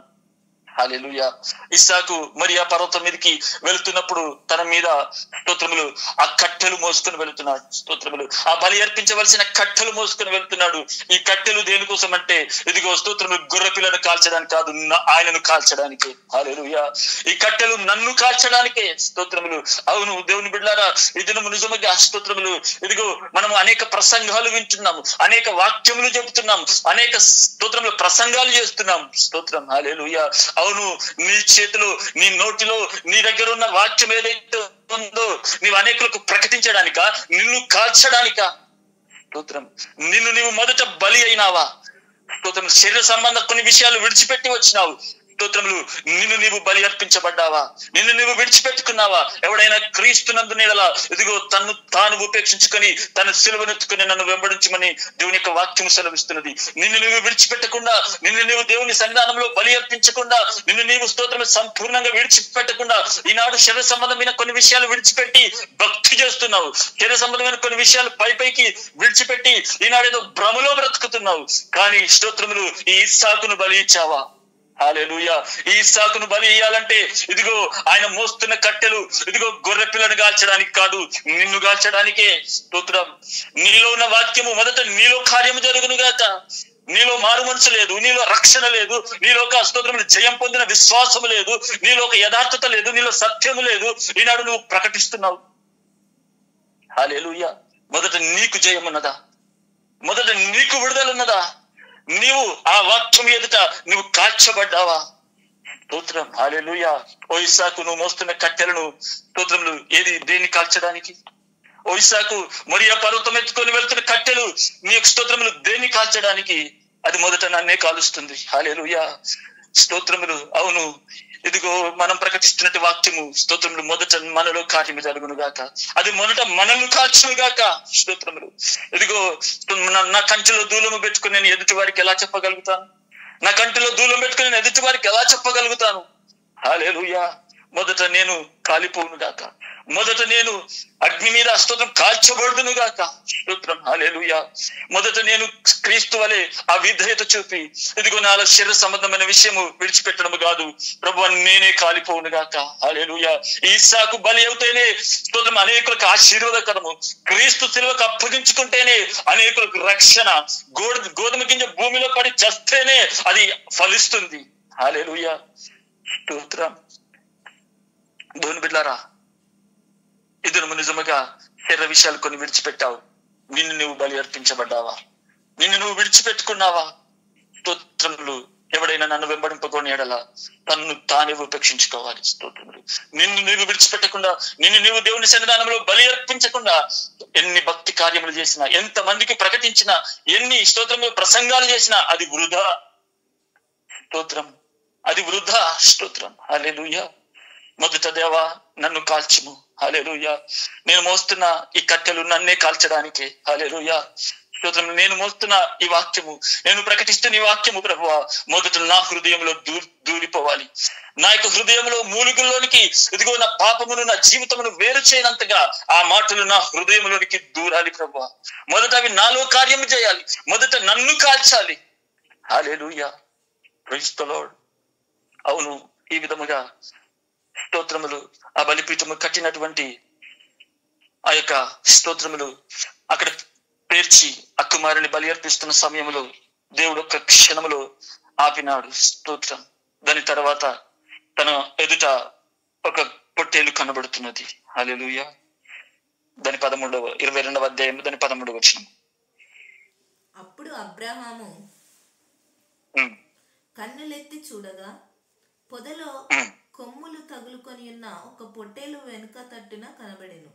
హల్లెలూయా. ఇస్సాకు మరి ఆ పర్వతం మీదకి వెళుతున్నప్పుడు తన మీద స్తోత్రములు ఆ కట్టెలు మోసుకొని వెళుతున్నాడు. స్తోత్రములు ఆ బలి అర్పించవలసిన కట్టెలు మోసుకొని వెళుతున్నాడు. ఈ కట్టెలు దేనికోసం అంటే ఇదిగో స్తోత్రములు గొర్రె పిల్లను కాల్చడానికి కాదు, ఆయనను కాల్చడానికి. హల్లెలూయా. ఈ కట్టెలు నన్ను కాల్చడానికే. స్తోత్రములు. అవును దేవుని బిడ్డలారా, ఈ దినము నిజముగా స్తోత్రములు ఇదిగో మనము అనేక ప్రసంగాలు వింటున్నాము, అనేక వాక్యములు చెబుతున్నాము, అనేక స్తోత్రములు ప్రసంగాలు చేస్తున్నాం. స్తోత్రం. హల్లెలూయా. అవును, నీ చేతిలో నీ నోటిలో నీ దగ్గర ఉన్న వాక్యం ఏదైతే ఉందో నీవు అనేకులకు ప్రకటించడానిక, నిన్ను కాల్చడానిక? స్తోత్రం. నిన్ను నీవు మొదట బలి అయినావా? స్తోత్రం. శరీర సంబంధ కొన్ని విషయాలు విడిచిపెట్టి వచ్చినావు. స్తోత్రములు నిన్ను నీవు బలి అర్పించబడ్డావా? నిన్ను నీవు విడిచిపెట్టుకున్నావా? ఎవడైనా క్రీస్తునందు నీడలా ఇదిగో తన్ను తాను ఉపేక్షించుకొని తన సిలువనెత్తుకుని నన్ను వెంబడించమని దేవుని యొక్క వాక్యం సెలవిస్తున్నది. నిన్ను నీవు విడిచిపెట్టకుండా, నిన్ను నీవు దేవుని సన్నిధానంలో బలి అర్పించకుండా, నిన్ను నీవు స్తోత్రం సంపూర్ణంగా విడిచిపెట్టకుండా ఈనాడు శరీర సంబంధమైన కొన్ని విషయాలు విడిచిపెట్టి భక్తి చేస్తున్నావు. శరీర సంబంధమైన కొన్ని విషయాలు పైకి విడిచిపెట్టి ఈనాడు ఏదో భ్రమలో బ్రతుకుతున్నావు. కానీ స్తోత్రములు ఈ ఇస్సాకును బలి ఇచ్చావా? హల్లెలూయా. ఈ ఇస్సాకును బలి ఇయ్యాలంటే ఇదిగో ఆయన మోస్తున్న కట్టెలు ఇదిగో గొర్రె పిల్లను కాల్చడానికి కాదు, నిన్ను కాల్చడానికే. స్తోత్రం. నీలో ఉన్న వాక్యము మొదట నీలో కార్యము జరుగును గాక. నీలో మారు మనసు లేదు, నీలో రక్షణ లేదు, నీలో ఒక స్తోత్రములు జయం పొందిన విశ్వాసము లేదు, నీలో ఒక యథార్థత లేదు, నీలో సత్యము లేదు. ఈనాడు నువ్వు ప్రకటిస్తున్నావు. హల్లెలూయా. మొదట నీకు జయం ఉన్నదా? మొదట నీకు విడుదల ఉన్నదా? నీవు ఆ వాక్యం ఎదుట నువ్వు కాల్చబడ్డావా? స్తోత్రం. హల్లెలూయా. ఓ ఇస్సాకు, నువ్వు మోస్తున్న కట్టెలను స్తోత్రములు ఏది దేన్ని కాల్చడానికి? ఓ ఇస్సాకు మొరియా పర్వతం ఎత్తుకొని వెళ్తున్న కట్టెలు నీ యొక్క స్తోత్రములు దేన్ని కాల్చడానికి? అది మొదట నన్నే కాలుస్తుంది. హల్లెలూయా, స్తోత్రములు. అవును, ఇదిగో మనం ప్రకటిస్తున్నట్టు వాక్యము స్తోత్రములు మొదట మనలో కార్యము జరుగును గాక, అది మొదట మనల్ని కాల్చును గాక. స్తోత్రములు. ఇదిగో నా కంటిలో దూలము పెట్టుకుని నేను ఎదుటి వారికి ఎలా చెప్పగలుగుతాను? నా కంటిలో దూలం పెట్టుకుని నేను ఎదుటి వారికి ఎలా చెప్పగలుగుతాను? హల్లెలూయా. మొదట నేను కాలిపోవును గాక, మొదట నేను అగ్ని మీద స్తోత్రం కాల్చబడుదును గాక. స్తోత్రం. హల్లెలూయా. మొదట నేను క్రీస్తు వలె ఆ విధేయత చూపి ఇదిగో నాలో శరీర సంబంధమైన విషయము విడిచిపెట్టడం కాదు ప్రభువా, నేనే కాలిపోవును గాక. హల్లెలూయా. ఇస్సాకు బలి అవుతేనే స్తోత్రం అనేకులకు ఆశీర్వాదకరము, క్రీస్తు శిలువకు అప్పగించుకుంటేనే అనేకులకు రక్షణ, గోధుమ గింజ భూమిలో పడి చస్తేనే అది ఫలిస్తుంది. హల్లెలూయా, స్తోత్రం. దేవుని బిడ్డలారా, ఇది నువ్వు నిజముగా శరీర విషయాలు కొన్ని విడిచిపెట్టావు. నిన్ను నువ్వు బలి అర్పించబడ్డావా? నిన్ను నువ్వు విడిచిపెట్టుకున్నావా? స్తోత్రములు. ఎవడైనా నన్ను వెంబడింపకొని ఎడలా తన్ను తానే ఉపేక్షించుకోవాలి. స్తోత్రములు. నిన్ను నువ్వు విడిచిపెట్టకుండా, నిన్ను నువ్వు దేవుని సన్నిధానంలో బలి అర్పించకుండా ఎన్ని భక్తి కార్యములు చేసినా, ఎంత మందికి ప్రకటించినా, ఎన్ని స్తోత్రములు ప్రసంగాలు చేసినా అది వృధా. స్తోత్రం, అది వృధా. స్తోత్రం. హల్లెలూయా. మొదట దేవా నన్ను కాల్చుము. హల్లెలూయా. నేను మోస్తున్న ఈ కట్టెలు నన్నే కాల్చడానికి. హల్లెలూయా, స్తోత్రం. నేను మోస్తున్న ఈ వాక్యము, నేను ప్రకటిస్తున్న ఈ వాక్యము ప్రభువా మొదట నా హృదయంలో దూరిపోవాలి. నా యొక్క హృదయంలో మూలుగుల్లోనికి ఇదిగో నా పాపమును నా జీవితమును వేరు చేయనంతగా ఆ మాటలు నా హృదయంలోనికి దూరాలి ప్రభువా. మొదట అవి నాలో కార్యము చేయాలి, మొదట నన్ను కాల్చాలి. హల్లెలూయా, ప్రైజ్ ది లార్డ్. అవును, ఈ విధముగా స్తోత్రములు ఆ బలిపీఠము కట్టినటువంటి ఆ యొక్క స్తోత్రములు అక్కడ పేర్చి ఆ కుమారుని బలి అర్పిస్తున్న సమయంలో దేవుడు ఒక్క క్షణములో ఆపినాడు. స్తోత్రం. దాని తర్వాత తన ఎదుట ఒక పొట్టేలు కనబడుతున్నది. హల్లెలూయా. దాని 22వ అధ్యాయం దాని 13వ వచనం. అప్పుడు అబ్రహాము కన్నులెత్తి చూడగా పొదలో కొమ్ములు తగులుకొని ఉన్న ఒక పొట్టేలు వెనుక తట్టున కనబడెను.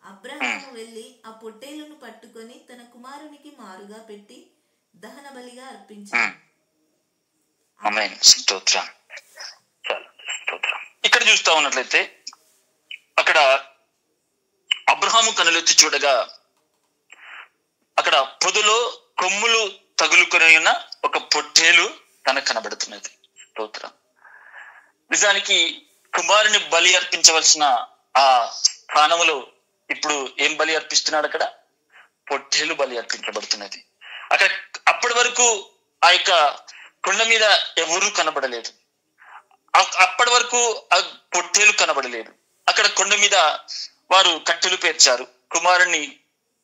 అబ్రహాము వెళ్ళి ఆ పొట్టేలును పట్టుకొని తన కుమారునికి మారుగా పెట్టి దహన బలిగా అర్పించాడు. ఇక్కడ చూస్తా ఉన్నట్లయితే అక్కడ అబ్రహాము కనులెత్తి చూడగా అక్కడ పొదలో కొమ్ములు తగులుకొని ఉన్న ఒక పొట్టేలు తనకు కనబడుతున్నది. స్తోత్రం. నిజానికి కుమారుని బలి అర్పించవలసిన ఆ స్థానములో ఇప్పుడు ఏం బలి అర్పిస్తున్నాడు? అక్కడ పొట్టేలు బలి అర్పించబడుతున్నది. అక్కడ అప్పటి వరకు ఆ యొక్క కొండ మీద ఎవరూ కనబడలేదు, అప్పటి వరకు ఆ పొట్టేలు కనబడలేదు. అక్కడ కొండ మీద వారు కట్టెలు పేర్చారు, కుమారుణ్ణి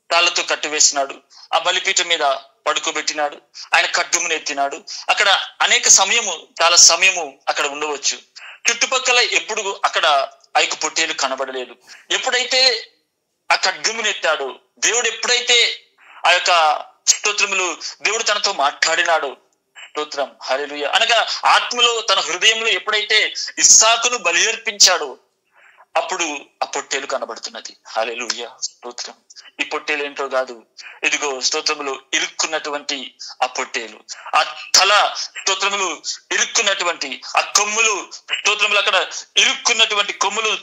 తాళ్లతో కట్టివేసినాడు, ఆ బలిపీఠం మీద పడుకోబెట్టినాడు, ఆయన ఖడ్గమును ఎత్తినాడు. అక్కడ అనేక సమయము, చాలా సమయము అక్కడ ఉండవచ్చు. చుట్టుపక్కల ఎప్పుడు అక్కడ ఆ యొక్క పొట్టేలు కనబడలేదు. ఎప్పుడైతే ఆ ఖడ్గమును ఎత్తాడు, దేవుడు ఎప్పుడైతే ఆ యొక్క స్తోత్రములు దేవుడు తనతో మాట్లాడినాడు. స్తోత్రం. హల్లెలూయా. అనగా ఆత్మలో తన హృదయంలో ఎప్పుడైతే ఇస్సాకును బలి అర్పించాడో అప్పుడు ఆ పొట్టేలు కనబడుతున్నది. హల్లెలూయా, స్తోత్రం. ఈ పొట్టేలు ఏంటో కాదు, ఇదిగో స్తోత్రములు ఇరుక్కున్నటువంటి ఆ పొట్టేలు, ఆ తల స్తోత్రములు ఇరుక్కున్నటువంటి ఆ కొమ్ములు స్తోత్రములు, అక్కడ ఇరుక్కున్నటువంటి కొమ్ములు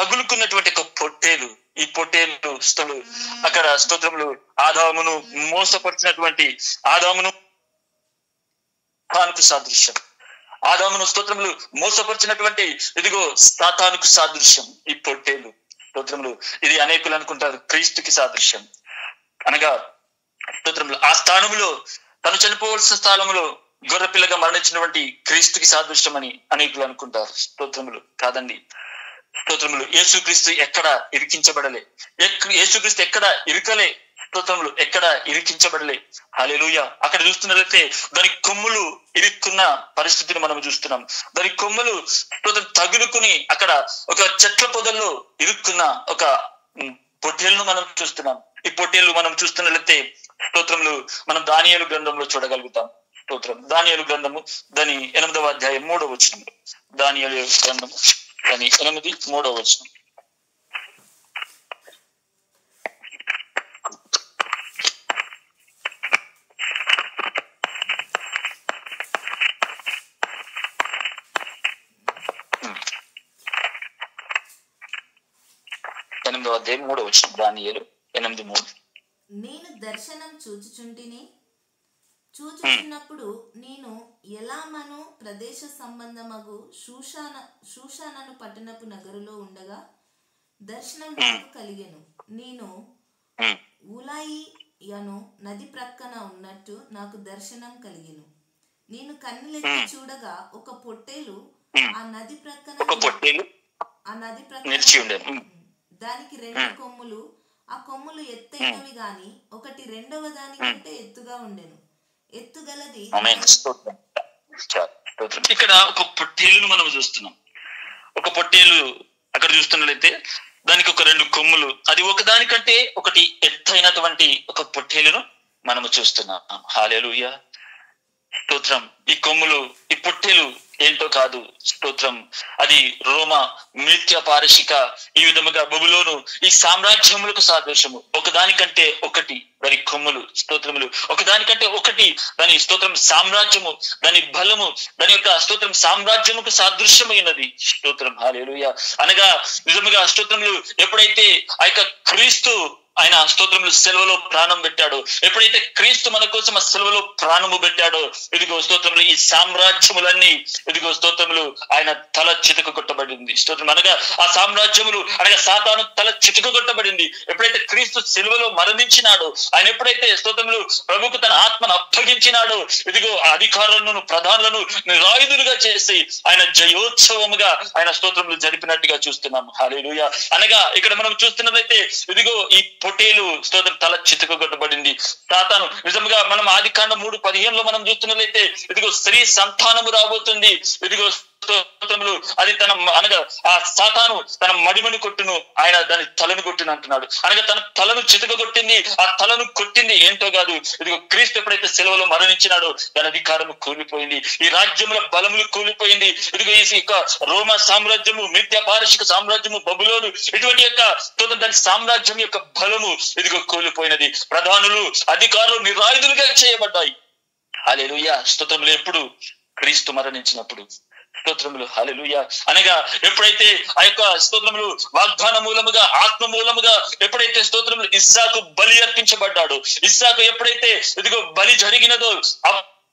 తగులుకున్నటువంటి ఒక పొట్టేలు. ఈ పొట్టేలు స్తోత్రములు అక్కడ స్తోత్రములు ఆదామును మోసపరిచినటువంటి ఆదామును సాతానుకు సాదృశ్యం. ఆదామును స్తోత్రములు మోసపరిచినటువంటి ఇదిగో సాతానుకు సాదృశ్యం ఈ పొట్టేలు. స్తోత్రములు ఇది అనేకులు అనుకుంటారు క్రీస్తుకి సాదృశ్యం. అనగా స్తోత్రములు ఆ స్థానములో తను చనిపోవలసిన స్థానంలో గొర్రెపిల్లగా మరణించినటువంటి క్రీస్తుకి సాదృశ్యం అని అనేకులు అనుకుంటారు. స్తోత్రములు కాదండి. స్తోత్రములు యేసుక్రీస్తు ఎక్కడ ఇరికించబడలే, యేసుక్రీస్తు ఎక్కడ ఇరుకలే, స్తోత్రములు ఎక్కడ ఇరికించబడలే. హల్లెలూయా. అక్కడ చూస్తున్నట్లయితే దాని కొమ్ములు ఇరుక్కున్న పరిస్థితిని మనం చూస్తున్నాం. దాని కొమ్ములు స్తోత్రం తగులుకుని అక్కడ ఒక చెట్ల పొదల్లో ఇరుక్కున్న ఒక పొట్టేలును మనం చూస్తున్నాం. ఈ పొట్టేలు మనం చూస్తున్నట్లయితే స్తోత్రములు మనం దానియేలు గ్రంథంలో చూడగలుగుతాం. స్తోత్రం. దానియేలు గ్రంథము దాని 8వ అధ్యాయం 3వ వచనంలో, దానియేలు గ్రంథము దాని 8:3 వచనం. 8వ అధ్యాయం 3వ వచనం. దానియేలు 8:3. నేను దర్శనం చూచుచున్నప్పుడు నేను ఎలామను ప్రదేశ సంబంధమగు షూషానను పట్టణపు నగరులో ఉండగా దర్శనం నాకు కలిగెను. నేను ఉలాయియను నది ప్రక్కన ఉన్నట్టు నాకు దర్శనం కలిగెను. నేను కన్నులెత్తి చూడగా ఒక పొట్టేలు ఆ నది ప్రక్కన దానికి 2 కొమ్ములు, ఆ కొమ్ములు ఎత్తైనవి గాని ఒకటి రెండవ దానికంటే ఎత్తుగా ఉండెను. ఎత్తుగలది. ఇక్కడ ఒక పొట్టేలును మనం చూస్తున్నాం. ఒక పొట్టేలు అక్కడ చూస్తున్నట్లయితే దానికి ఒక 2 కొమ్ములు, అది ఒకదానికంటే ఒకటి ఎత్తైనటువంటి ఒక పొట్టేలును మనము చూస్తున్నాం. హల్లెలూయా, స్తోత్రం. ఈ కొమ్ములు, ఈ పొట్టేలు ఏంటో కాదు, స్తోత్రం, అది రోమా మిథ్య పారశిక ఈ విధముగా బబులోను ఈ సామ్రాజ్యములకు సాదృశ్యము. ఒకదానికంటే ఒకటి దాని కొమ్ములు, స్తోత్రములు, ఒకదానికంటే ఒకటి దాని స్తోత్రం సామ్రాజ్యము, దాని బలము, దాని యొక్క స్తోత్రం సామ్రాజ్యముకు సాదృశ్యమైనది. స్తోత్రం, హల్లెలూయా. అనగా నిజముగా స్తోత్రములు ఎప్పుడైతే ఆ యొక్క క్రీస్తు ఆయన స్తోత్రములు సెలవులో ప్రాణం పెట్టాడు, ఎప్పుడైతే క్రీస్తు మన కోసం ఆ సెలవులో ప్రాణము పెట్టాడో, ఇదిగో స్తోత్రములు ఈ సామ్రాజ్యములన్నీ ఇదిగో స్తోత్రములు ఆయన తల చితుకు కొట్టబడింది. స్తోత్రం అనగా ఆ సామ్రాజ్యములు అనగా సాతాను తల చితుకు కొట్టబడింది. ఎప్పుడైతే క్రీస్తు సెలవులో మరణించినాడో, ఆయన ఎప్పుడైతే స్తోత్రములు ప్రభుకు తన ఆత్మను అప్పగించినాడో, ఇదిగో ఆ అధికారులను ప్రధానులను నిరాయుధులుగా చేసి ఆయన జయోత్సవముగా ఆయన స్తోత్రములు జరిపినట్టుగా చూస్తున్నాము. హల్లెలూయా. అనగా ఇక్కడ మనం చూస్తున్నట్లయితే ఇదిగో ఈ పొట్టేలు స్తోత్రం తల చితుకగొట్టబడింది. సాతాను నిజంగా మనం ఆదికాండం 3:15 మనం చూస్తున్నట్లయితే ఇదిగో స్త్రీ సంతానము రాబోతుంది, ఇదిగో స్తోత్రములు అది తన అనగా ఆ సాతాను తన మడిమని కొట్టును, ఆయన దాని తలను కొట్టును అంటున్నాడు. అనగా తన తలను చితకగొట్టింది. ఆ తలను కొట్టింది ఏంటో కాదు, ఇదిగో క్రీస్తు ఎప్పుడైతే సెలవులో మరణించినాడో దాని అధికారము కూలిపోయింది, ఈ రాజ్యముల బలములు కూలిపోయింది. ఇదిగో ఈ రోమా సామ్రాజ్యము, మిథ్య పారశిక సామ్రాజ్యము, బబులోను ఇటువంటి యొక్క దాని సామ్రాజ్యం యొక్క బలము ఇదిగో కూలిపోయినది. ప్రధానులు అధికారులు నిరాయుధులుగా చేయబడ్డాయి. హల్లెలూయా, స్తోత్రములు. ఎప్పుడు? క్రీస్తు మరణించినప్పుడు. స్తోత్రములు, హల్లెలూయా. అనగా ఎప్పుడైతే ఆ యొక్క స్తోత్రములు వాగ్దాన మూలముగా ఆత్మ మూలముగా ఎప్పుడైతే స్తోత్రములు ఇస్సాకు బలి అర్పించబడ్డాడు, ఇస్సాకు ఎప్పుడైతే ఇదిగో బలి జరిగినదో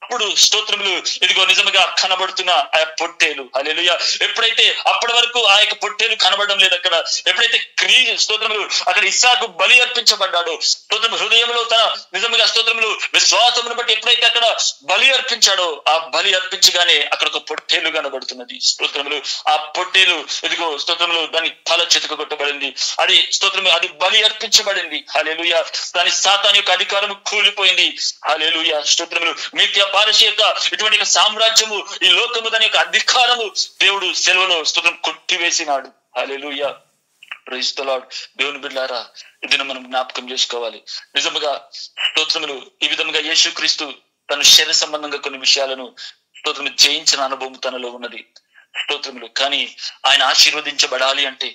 అప్పుడు స్తోత్రములు ఇదిగో నిజముగా కనబడుతున్న ఆ పొట్టేలు, హల్లెలూయా. ఎప్పుడైతే అప్పటి వరకు ఆ యొక్క పొట్టేలు కనబడడం లేదు అక్కడ, ఎప్పుడైతే స్తోత్రములు అక్కడ ఇస్సాకు బలి అర్పించబడ్డాడో, స్తోత్రము హృదయంలో తన నిజముగా స్తోత్రములు విశ్వాసమును బట్టి ఎప్పుడైతే అక్కడ బలి అర్పించాడో, ఆ బలి అర్పించగానే అక్కడ ఒక పొట్టేలు కనబడుతున్నది. స్తోత్రములు ఆ పొట్టేలు ఇదిగో స్తోత్రములు దాని తల చితక కొట్టబడింది, అది స్తోత్రము అది బలి అర్పించబడింది. హల్లెలూయా. దాని సాతాను యొక్క అధికారము కూలిపోయింది. హల్లెలూయా, స్తోత్రములు. మిథ్య పారశి యొక్క ఇటువంటి సామ్రాజ్యము, ఈ లోకము దాని యొక్క అధికారము దేవుడు సెలవులో స్తోత్రం కొట్టివేసినాడు. హల్లెలూయా, ప్రైజ్ ది లార్డ్. దేవుని బిడ్డలారా, ఇది మనం జ్ఞాపకం చేసుకోవాలి. నిజముగా స్తోత్రములు ఈ విధముగా యేసుక్రీస్తు తన శరీర సంబంధంగా కొన్ని విషయాలను స్తోత్రము జయించిన అనుభవం తనలో ఉన్నది. స్తోత్రములు కానీ ఆయన ఆశీర్వదించబడాలి అంటే,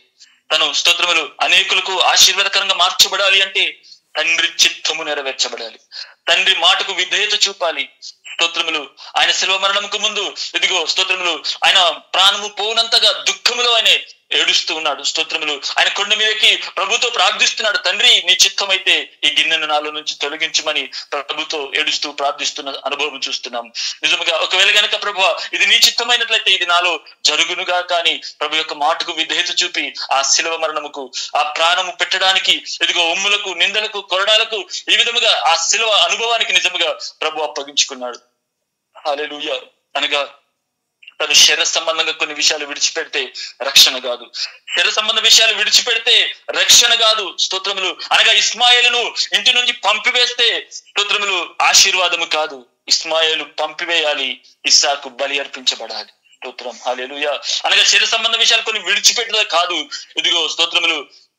తను స్తోత్రములు అనేకులకు ఆశీర్వాదకరంగా మార్చబడాలి అంటే తండ్రి చిత్తము నెరవేర్చబడాలి, తండ్రి మాటకు విధేయత చూపాలి. స్తోత్రములు ఆయన శిలువ మరణముకు ముందు ఇదిగో స్తోత్రములు ఆయన ప్రాణము పోనంతగా దుఃఖములో ఆయన ఏడుస్తూ ఉన్నాడు. స్తోత్రములు ఆయన కొండ మీదకి ప్రభుతో ప్రార్థిస్తున్నాడు, తండ్రి నీ చిత్తం అయితే ఈ గిన్నెను నాలో నుంచి తొలగించమని ప్రభుతో ఏడుస్తూ ప్రార్థిస్తున్న అనుభవం చూస్తున్నాం. నిజంగా ఒకవేళ గనక ప్రభువా ఇది నీ చిత్తమైనట్లయితే ఇది నాలో జరుగునుగా, కానీ ప్రభు యొక్క మాటకు విధేయత చూపి ఆ శిలువ మరణముకు ఆ ప్రాణము పెట్టడానికి ఇదిగో ఉమ్ములకు నిందలకు కొరడాలకు ఈ విధముగా ఆ శిలువ అనుభవానికి నిజముగా ప్రభు అప్పగించుకున్నాడు. హల్లెలూయా. అనగా తను శరీర సంబంధంగా కొన్ని విషయాలు విడిచిపెడితే రక్షణ కాదు, శరీర సంబంధ విషయాలు విడిచిపెడితే రక్షణ కాదు. స్తోత్రములు అనగా ఇస్మాయేలును ఇంటి నుంచి పంపివేస్తే స్తోత్రములు ఆశీర్వాదము కాదు, ఇస్మాయేలు పంపివేయాలి, ఇస్సాకు బలి అర్పించబడాలి. స్తోత్రం, హల్లెలూయా. అనగా శరీర సంబంధ విషయాలు కొన్ని విడిచిపెట్టడం కాదు, ఇదిగో స్తోత్రములు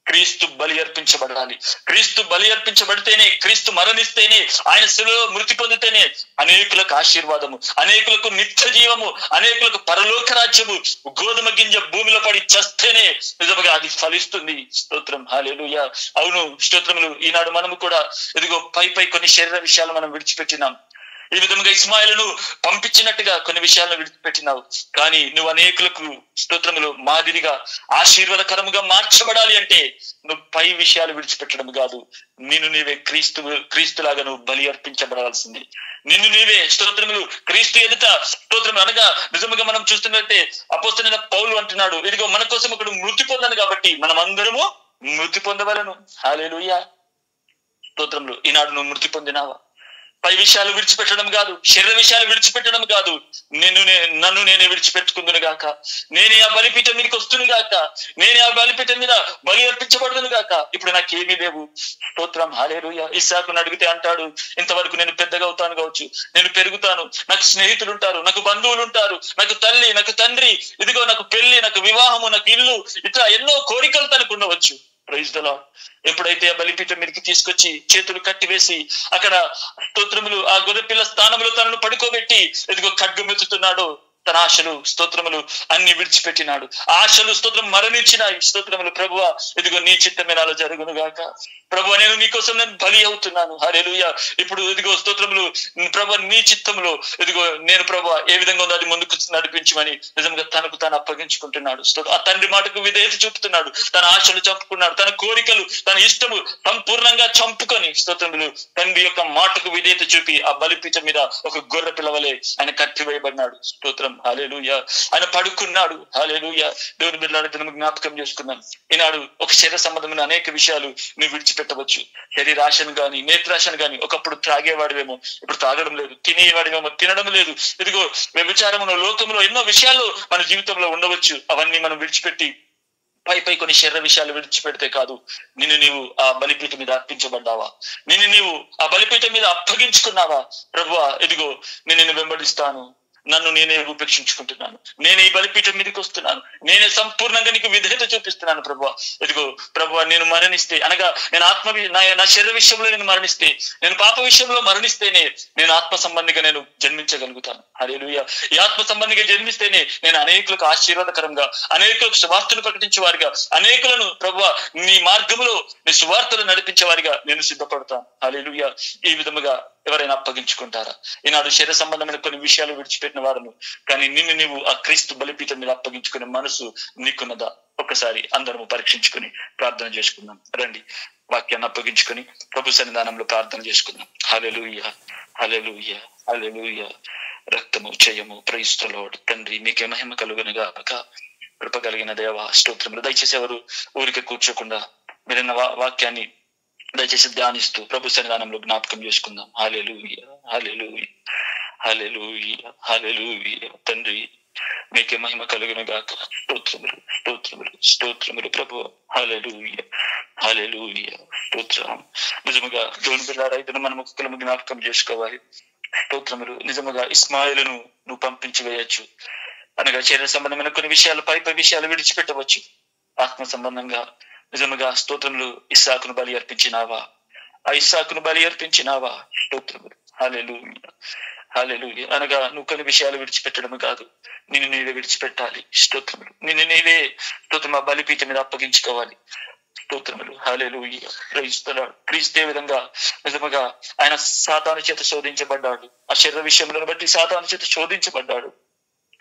క్రీస్తు బలి అర్పించబడాలి. క్రీస్తు బలి అర్పించబడితేనే, క్రీస్తు మరణిస్తేనే, ఆయన శిలువలో మృతి పొందితేనే అనేకులకు ఆశీర్వాదము, అనేకులకు నిత్య జీవము, అనేకులకు పరలోక రాజ్యము. గోధుమ గింజ భూమిలో పడి చస్తేనే నిజంగా అది ఫలిస్తుంది. స్తోత్రం, హల్లెలూయా. అవును స్తోత్రములు. ఈనాడు మనము కూడా ఇదిగో పై కొన్ని శరీర విషయాలు మనం విడిచిపెట్టినాం. ఈ విధంగా ఇస్మాయిలును పంపించినట్టుగా కొన్ని విషయాలను విడిచిపెట్టినావు. కానీ నువ్వు అనేకులకు స్తోత్రములు మాదిరిగా ఆశీర్వాదకరముగా మార్చబడాలి అంటే నువ్వు పై విషయాలు విడిచిపెట్టడం కాదు, నిన్ను నీవే క్రీస్తులాగా నువ్వు బలి అర్పించబడాల్సింది. నిన్ను నీవే స్తోత్రములు క్రీస్తు ఎదుట స్తోత్రములు అనగా నిజముగా మనం చూస్తున్నట్టే అపోస్తలుడైన పౌలు అంటున్నాడు, ఇదిగో మన కోసం ఒకడు మృతి పొందాను కాబట్టి మనం అందరము మృతి పొందవలను. హల్లెలూయా. స్తోత్రములు. ఈనాడు నువ్వు మృతి పొందినావా? పై విషయాలు విడిచిపెట్టడం కాదు, శరీర విషయాలు విడిచిపెట్టడం కాదు, నన్ను నేనే విడిచిపెట్టుకుందును గాక, నేనే ఆ బలిపీఠం మీదకి వస్తును గాక, నేనే ఆ బలిపీఠం మీద బలి అర్పించబడుదును గాక. ఇప్పుడు నాకేమీ లేవు. స్తోత్రం. హల్లెలూయా. ఇస్సాకును అడిగితే అంటాడు, ఇంతవరకు నేను పెద్దగా అవుతాను కావచ్చు, నేను పెరుగుతాను, నాకు స్నేహితులు ఉంటారు, నాకు బంధువులు ఉంటారు, నాకు తల్లి, నాకు తండ్రి, ఇదిగో నాకు పెళ్లి, నాకు వివాహము, నాకు ఇల్లు, ఇట్లా ఎన్నో కోరికలు తనకు ఉండవచ్చు. Praise the Lord. ఎప్పుడైతే ఆ బలిపీఠం మీదకి తీసుకొచ్చి చేతులు కట్టివేసి అక్కడ స్తోత్రములు ఆ గొర్రెపిల్ల స్థానంలో తనను పడుకోబెట్టి ఇదిగో ఖడ్గమెత్తుతున్నాడు, తన ఆశలు స్తోత్రములు అన్ని విడిచిపెట్టినాడు. ఆశలు స్తోత్రం మరణించినాయి. స్తోత్రములు. ప్రభువా ఇదిగో నీ చిత్తమే నాలో జరుగును గాక. ప్రభువా నేను నీకోసం నేను బలి అవుతున్నాను. హల్లెలూయా. ఇప్పుడు ఇదిగో స్తోత్రములు ప్రభువా నీ చిత్తములో ఇదిగో నేను ప్రభువా ఏ విధంగా ఉందో అది ముందుకు నడిపించమని నిజంగా తనకు తాను అప్పగించుకుంటున్నాడు. ఆ తండ్రి మాటకు విధేయత చూపుతున్నాడు. తన ఆశలు చంపుకున్నాడు, తన కోరికలు తన ఇష్టము సంపూర్ణంగా చంపుకొని స్తోత్రములు తండ్రి యొక్క మాటకు విధేయత చూపి ఆ బలిపీఠం మీద ఒక గొర్రె పిల్లవలే ఆయన కట్టివేయబడినాడు. స్తోత్రం. హల్లెలూయా. ఆయన పడుకున్నాడు. హల్లెలూయా. దేవుని బిడ్డలారా జ్ఞాపకం చేసుకున్నాను, ఈనాడు ఒక శరీర సంబంధమైన అనేక విషయాలు నువ్వు విడిచిపెట్టవచ్చు. శరీరాశను గాని నేత్రాశను గాని, ఒకప్పుడు త్రాగేవాడివేమో ఇప్పుడు తాగడం లేదు, తినేవాడివేమో తినడం లేదు, ఇదిగో వ్యభిచారములో లోకంలో ఎన్నో విషయాలు మన జీవితంలో ఉండవచ్చు. అవన్నీ మనం విడిచిపెట్టి పై కొన్ని శరీర విషయాలు విడిచిపెడితే కాదు, నిన్ను నీవు ఆ బలిపీఠం మీద అర్పించబడ్డావా? నిన్ను నీవు ఆ బలిపీఠం మీద అప్పగించుకున్నావా? ప్రభువా ఇదిగో నేను వెంబడిస్తాను, నన్ను నేనే ఉపేక్షించుకుంటున్నాను, నేనే ఈ బలిపీఠం మీదకి వస్తున్నాను, నేనే సంపూర్ణంగా నీకు విధేయత చూపిస్తున్నాను. ప్రభువా ఇదిగో ప్రభువా నేను మరణిస్తే అనగా నేను నా శరీర విషయంలో నేను మరణిస్తే, నేను పాప విషయంలో మరణిస్తేనే నేను ఆత్మ సంబంధిగా నేను జన్మించగలుగుతాను. హల్లెలూయా. ఈ ఆత్మ సంబంధిగా జన్మిస్తేనే నేను అనేకులకు ఆశీర్వాదకరంగా, అనేకులకు సువార్తను ప్రకటించే వారిగా, అనేకులను ప్రభువా నీ మార్గములో నీ సువార్తలు నడిపించే వారిగా నేను సిద్ధపడతాను. హల్లెలూయా. ఈ విధముగా ఎవరైనా అప్పగించుకుంటారా? ఈనాడు శరీర సంబంధమైన కొన్ని విషయాలు విడిచిపెట్టిన వారును, కానీ నిన్ను నీవు ఆ క్రీస్తు బలిపీఠం మీద అప్పగించుకునే మనసు నీకున్నదా? ఒక్కసారి అందరము పరీక్షించుకుని ప్రార్థన చేసుకుందాం. రండి, వాక్యాన్ని అప్పగించుకుని ప్రభు సన్నిధానంలో ప్రార్థన చేసుకుందాం. హల్లెలూయా. హల్లెలూయా. హల్లెలూయా. రక్తము జయము ప్రైజ్ ది లార్డ్. తండ్రి మీకే మహిమ కలుగునుగాక. కృప కలిగిన దేవా స్తోత్రములు. దయచేసి ఎవరు ఊరికే కూర్చోకుండా మీరన్న వాక్యాన్ని దయచేసి ధ్యానిస్తూ ప్రభు సన్నిధానంలో జ్ఞాపకం చేసుకుందాం. హల్లెలూయా. హల్లెలూయా. హల్లెలూయా. హల్లెలూయా. తండ్రి మీకే మహిమ కలుగును గాక. స్తోత్రములు స్తోత్రములు స్తోత్రములు ప్రభు. హల్లెలూయా. హల్లెలూయా. స్తోత్రం. నిజముగా దేవుని బిడ్డలారా ఇతను మనం ఒక్కొక్కరు జ్ఞాపకం చేసుకోవాలి. స్తోత్రములు. నిజముగా ఇస్మాయిలును నువ్వు పంపించి వేయచ్చు అనగా శరీర సంబంధమైన కొన్ని విషయాలు పై విషయాలు విడిచిపెట్టవచ్చు. ఆత్మ సంబంధంగా నిజముగా స్తోత్రములు ఇస్సాకును బలి అర్పించినావా? ఆ ఇస్సాకును బలి అర్పించినావా? స్తోత్రములు. హల్లెలూయా. హల్లెలూయా. అనగా నువ్వు కొన్ని విషయాలు విడిచిపెట్టడం కాదు, నిన్ను నీవే విడిచిపెట్టాలి. స్తోత్రములు. నిన్ను నీవే స్తోత్రం ఆ బలిపీఠం మీద అప్పగించుకోవాలి. స్తోత్రములు. హల్లెలూయా. Praise the Lord. క్రీస్తు విధంగా నిజముగా ఆయన సాతాను చేత శోధించబడ్డాడు. ఆ శరీర విషయంలో బట్టి సాతాను చేత శోధించబడ్డాడు.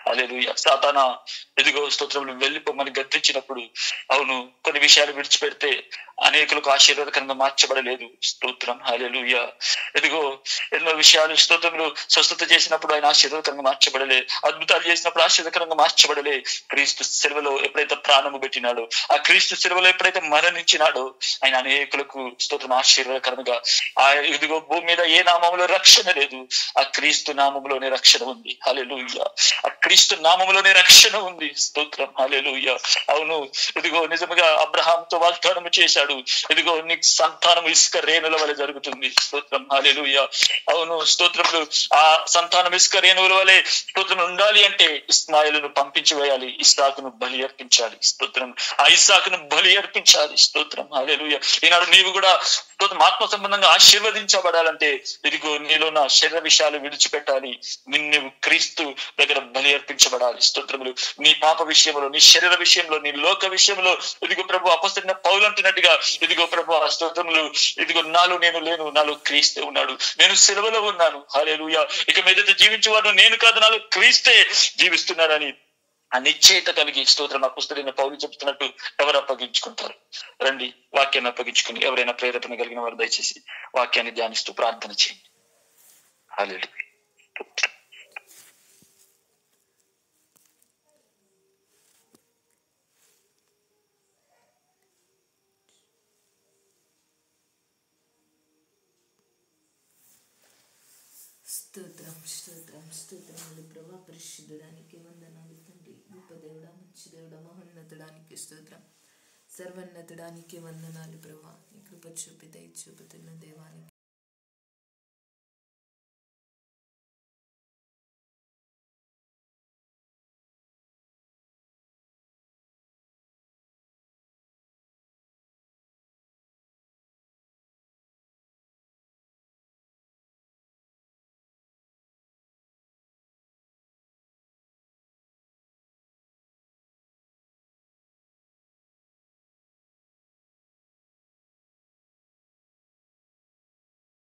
హల్లెలూయా. సాతానా ఎదుగో స్తోత్రములు వెళ్ళిపోమని గద్దించినప్పుడు అవును కొన్ని విషయాలు విడిచిపెడితే అనేకులకు ఆశీర్వాదకరంగా మార్చబడలేదు. స్తోత్రం. హల్లెలూయా. ఎదుగో ఎన్నో విషయాలు స్తోత్రములు స్వస్థత చేసినప్పుడు ఆయన ఆశీర్వాదకరంగా మార్చబడలే, అద్భుతాలు చేసినప్పుడు ఆశీర్వాదకరంగా మార్చబడలే. క్రీస్తు శిలువలో ఎప్పుడైతే ప్రాణము పెట్టినాడో, ఆ క్రీస్తు శిలువలో ఎప్పుడైతే మరణించినాడో ఆయన అనేకులకు స్తోత్రం ఆశీర్వాదకరంగా ఆ ఇదిగో భూమి మీద ఏ నామములో రక్షణ లేదు, ఆ క్రీస్తు నామములోనే రక్షణ ఉంది. హల్లెలూయా. ఆ క్రీస్తు నామములోనే రక్షణ ఉంది. స్తోత్రం. హల్లెలూయా. అవును ఇదిగో నిజముగా అబ్రహాముతో వాగ్దానం చేశాడు, ఇదిగో నీకు సంతానం ఇసుక రేణుల వలె జరుగుతుంది. స్తోత్రం. హల్లెలూయా. అవును స్తోత్రములు. ఆ సంతానం ఇసుక రేణువుల వలె స్తోత్రం ఉండాలి అంటే ఇస్మాయిలును పంపించి వేయాలి, ఇస్సాకును బలి అర్పించాలి. స్తోత్రం. ఆ ఇస్సాకును బలి అర్పించాలి. స్తోత్రం. హల్లెలూయా. ఈనాడు నీవు కూడా ఆత్మ సంబంధంగా ఆశీర్వదించబడాలంటే ఇదిగో నీలో ఉన్న శరీర విషయాలు విడిచిపెట్టాలి. నువ్వు క్రీస్తు దగ్గర బలి అర్పించబడాలి. స్తోత్రములు. నీ పాప విషయంలో, నీ శరీర విషయంలో, నీ లోక విషయంలో ఇదిగో ప్రభు అపొస్తలుడైన పౌలు అంటున్నట్టుగా ఇదిగో ప్రభు స్తోత్రములు, ఇదిగో నాలో నేను లేను, నాలో క్రీస్తే ఉన్నాడు, నేను సిలువలో ఉన్నాను, హల్లెలూయా, ఇక మీదట జీవించేవాడు నేను కాదు, నాలో క్రీస్తే జీవిస్తున్నాడని ఆ నిశ్చయిత కలిగి స్తోత్రం అపొస్తలుడైన పౌలు చెప్తున్నట్టు ఎవరు అప్పగించుకుంటారు? రండి వాక్యాన్ని అప్పగించుకుని ఎవరైనా ప్రేరేపణ కలిగిన వారు దయచేసి వాక్యాన్ని ధ్యానిస్తూ ప్రార్థన చేయండి. హల్లెలూయా. స్తోత్రం స్తోత్రం స్తోత్రములు ప్రభా. పరిశుద్ధుడానికి వందనాలు తండ్రి. గొప్ప దేవుడా, మంచి దేవుడా, మహోన్నతుడానికి స్తోత్రం. సర్వోన్నతుడానికి వందనాలు ప్రభా. నీ కృప చూపి దయ చూపుతున్న దేవానికి